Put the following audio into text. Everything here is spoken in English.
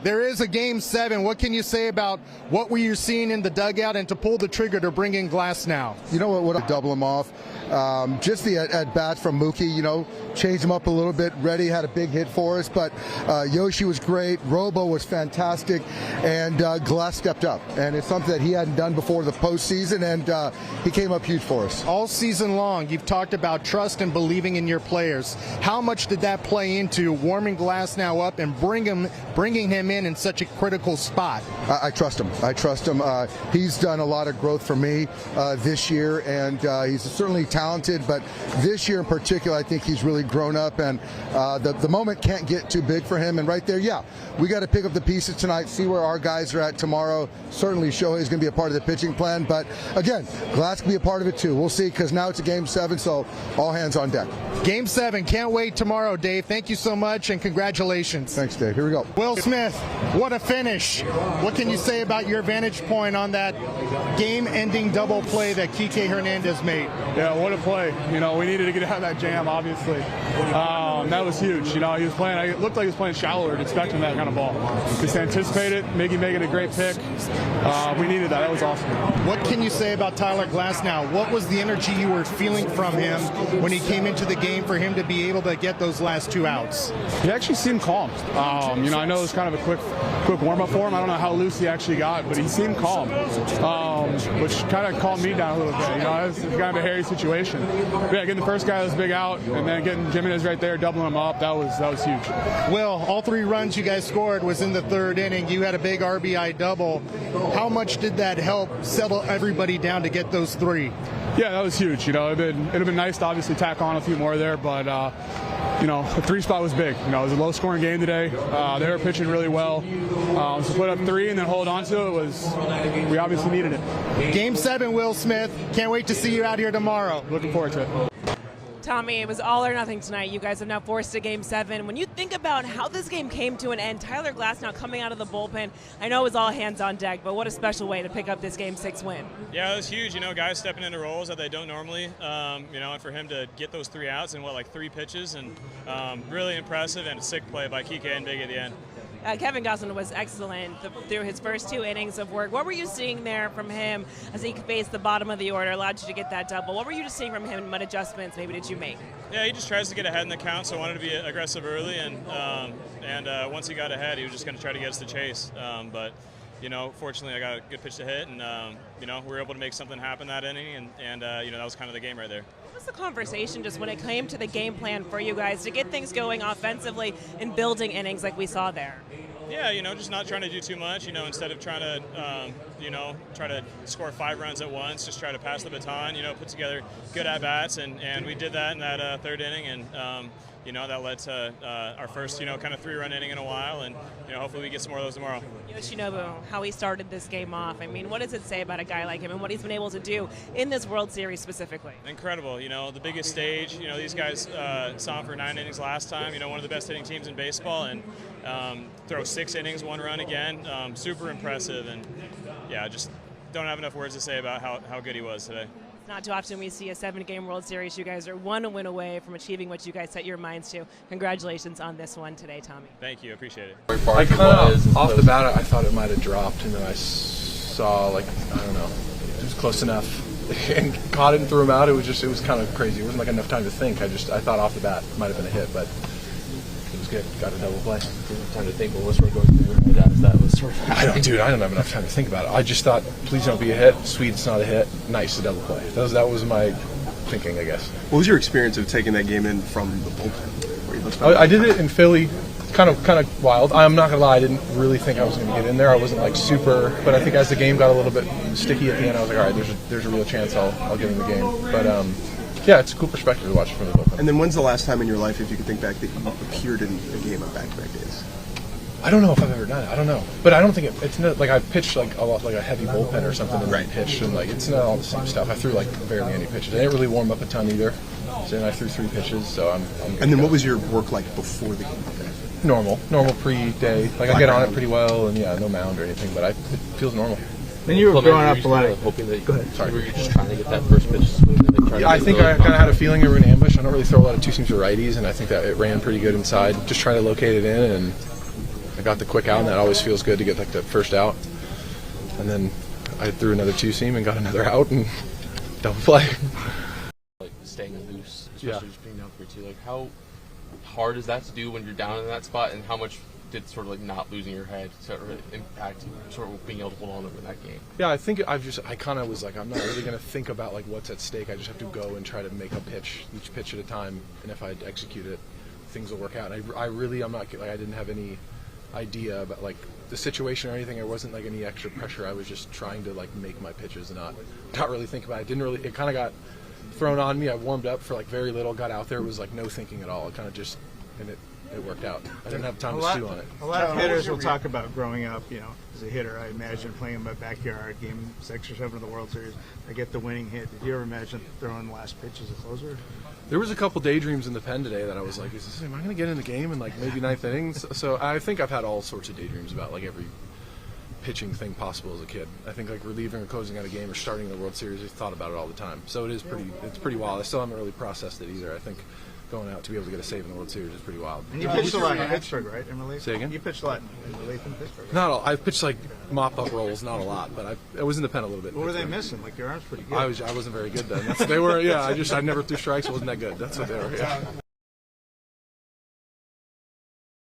There is a game 7. What can you say about what were you seeing in the dugout and to pull the trigger to bring in Glasnow? You know what? Double him off. Just the at bat from Mookie, changed him up a little bit. Reddy had a big hit for us, but Yoshi was great. Robo was fantastic, and Glass stepped up. And it's something that he hadn't done before the postseason, and he came up huge for us. All season long, you've talked about trust and believing in your players. How much did that play into warming Glasnow up and bringing him in such a critical spot? I trust him. He's done a lot of growth for me this year, and he's certainly talented, but this year in particular, I think he's really grown up, and the moment can't get too big for him. And right there, we got to pick up the pieces tonight, see where our guys are at tomorrow. Certainly Shohei's going to be a part of the pitching plan, but again, Glass can be a part of it too. We'll see, because now it's a game 7, so all hands on deck. Game 7, can't wait tomorrow, Dave. Thank you so much, and congratulations. Thanks, Dave. Here we go. Will Smith, what a finish. What can you say about your vantage point on that game-ending double play that Kike Hernandez made? Yeah, what a play. We needed to get out of that jam, obviously. That was huge. He was playing, it looked like he was playing shallower and expecting that kind of ball. Just anticipate it, making a great pick. We needed that. That was awesome. What can you say about Tyler Glasnow? What was the energy you were feeling from him when he came into the game for him to be able to get those last 2 outs? He actually seemed calm. I know it was kind of a quick warm-up for him. I don't know how loose he actually got, but he seemed calm, which kind of calmed me down a little bit. It was kind of a hairy situation. But yeah, getting the first guy that was big out, and then getting Jimenez right there, doubling him up, that was huge. Will, all 3 runs you guys scored was in the 3rd inning. You had a big RBI double. How much did that help settle everybody down to get those 3? Yeah, that was huge. It'd have been nice to obviously tack on a few more there, but the 3 spot was big. It was a low-scoring game today. They were pitching really well. So put up 3 and then hold on to it we obviously needed it. Game 7, Will Smith. Can't wait to see you out here tomorrow. Looking forward to it. Tommy, it was all or nothing tonight. You guys have now forced a Game 7. When you think about how this game came to an end, Tyler Glasnow coming out of the bullpen, I know it was all hands on deck, but what a special way to pick up this Game 6 win. Yeah, it was huge. Guys stepping into roles that they don't normally, and for him to get those 3 outs in 3 pitches, and really impressive, and a sick play by Kike and Big at the end. Kevin Gausman was excellent through his first 2 innings of work. What were you seeing there from him as he faced the bottom of the order, allowed you to get that double? What were you just seeing from him, and what adjustments maybe did you make? Yeah, he just tries to get ahead in the count, so I wanted to be aggressive early, and once he got ahead, he was just going to try to get us to chase. But fortunately, I got a good pitch to hit, and we were able to make something happen that inning, and that was kind of the game right there. What was the conversation just when it came to the game plan for you guys to get things going offensively and building innings like we saw there? Yeah, just not trying to do too much, instead of trying to, try to score 5 runs at once, just try to pass the baton, put together good at-bats, and we did that in that 3rd inning, and, that led to our first, kind of 3-run inning in a while, and, hopefully we get some more of those tomorrow. Yoshinobu, how he started this game off, what does it say about a guy like him and what he's been able to do in this World Series specifically? Incredible, the biggest stage, these guys saw him for 9 innings last time, one of the best hitting teams in baseball, and throw 6 innings, 1 run again, super impressive, and yeah, just don't have enough words to say about how good he was today. Not too often we see a 7-game World Series. You guys are 1 win away from achieving what you guys set your minds to. Congratulations on this one today, Tommy. Thank you, appreciate it. I kind of, off the bat, I thought it might have dropped, and then I saw, I don't know, it was close enough, and caught it and threw him out. It was kind of crazy. It wasn't enough time to think. I thought off the bat it might have been a hit, but it was good. Got a double play. Time to think what was going through my dad as that was sort of. I don't have enough time to think about it. I just thought, please don't be a hit. Sweet, it's not a hit. Nice, a double play. That was my thinking, I guess. What was your experience of taking that game in from the bullpen? I did it in Philly. Kind of wild. I'm not gonna lie, I didn't really think I was gonna get in there. I wasn't super, but I think as the game got a little bit sticky at the end, I was like, all right, there's a real chance I'll get in the game. But yeah, it's a cool perspective to watch from the bullpen. And then when's the last time in your life, if you could think back, that you appeared in a game on back-to-back days? I don't know if I've ever done it. I don't know, but I don't think it's not I pitched a lot a heavy bullpen or something and then pitched, and it's not all the same stuff. I threw barely any pitches. I didn't really warm up a ton either. So then I threw 3 pitches, so I'm good. And then what was your work like before the game? Normal pre-day. I get on it pretty well, and no mound or anything, but it feels normal. Then you were growing up hoping that go ahead. Sorry, were you just trying to get that first pitch swing? I think I kind of had a feeling they were in ambush. I don't really throw a lot of 2-seams or righties, and I think that it ran pretty good inside. Just trying to locate it in, and I got the quick out, and that always feels good to get like the first out. And then I threw another two-seam and got another out and double play. Like staying loose, especially Yeah. just being down 3-2. Like how hard is that to do when you're down in that spot, and how much did sort of like not losing your head sort of impact sort of being able to hold on over that game? Yeah, I think I kind of was like, I'm not really going to think about like what's at stake. I just have to go and try to make a pitch, each pitch at a time, and if I execute it, things will work out. I'm not like I didn't have any idea about like the situation or anything. There wasn't like any extra pressure. I was just trying to like make my pitches and not really think about it. It kind of got thrown on me. I warmed up for like very little, got out there. It was like no thinking at all. It kind of just, and it worked out. I didn't have time to stew on it. A lot of hitters will talk about growing up, as a hitter. I imagine playing in my backyard, game 6 or 7 of the World Series. I get the winning hit. Did you ever imagine throwing the last pitch as a closer? There was a couple daydreams in the pen today that I was like, am I going to get in the game in like maybe 9th innings? So I think I've had all sorts of daydreams about like every pitching thing possible as a kid. I think like relieving or closing out a game or starting the World Series, I thought about it all the time. So it's pretty wild. I still haven't really processed it either. I think going out to be able to get a save in the World Series is pretty wild. And you pitched a lot in Pittsburgh, right? In relief? Say again? You pitched a lot in relief in Pittsburgh. Right? Not all. I pitched like mop-up rolls, not a lot, but I was in the pen a little bit. What were they missing? Like your arm's pretty good. I wasn't very good then. They were. Yeah. I never threw strikes. It wasn't that good. That's what they were. Yeah.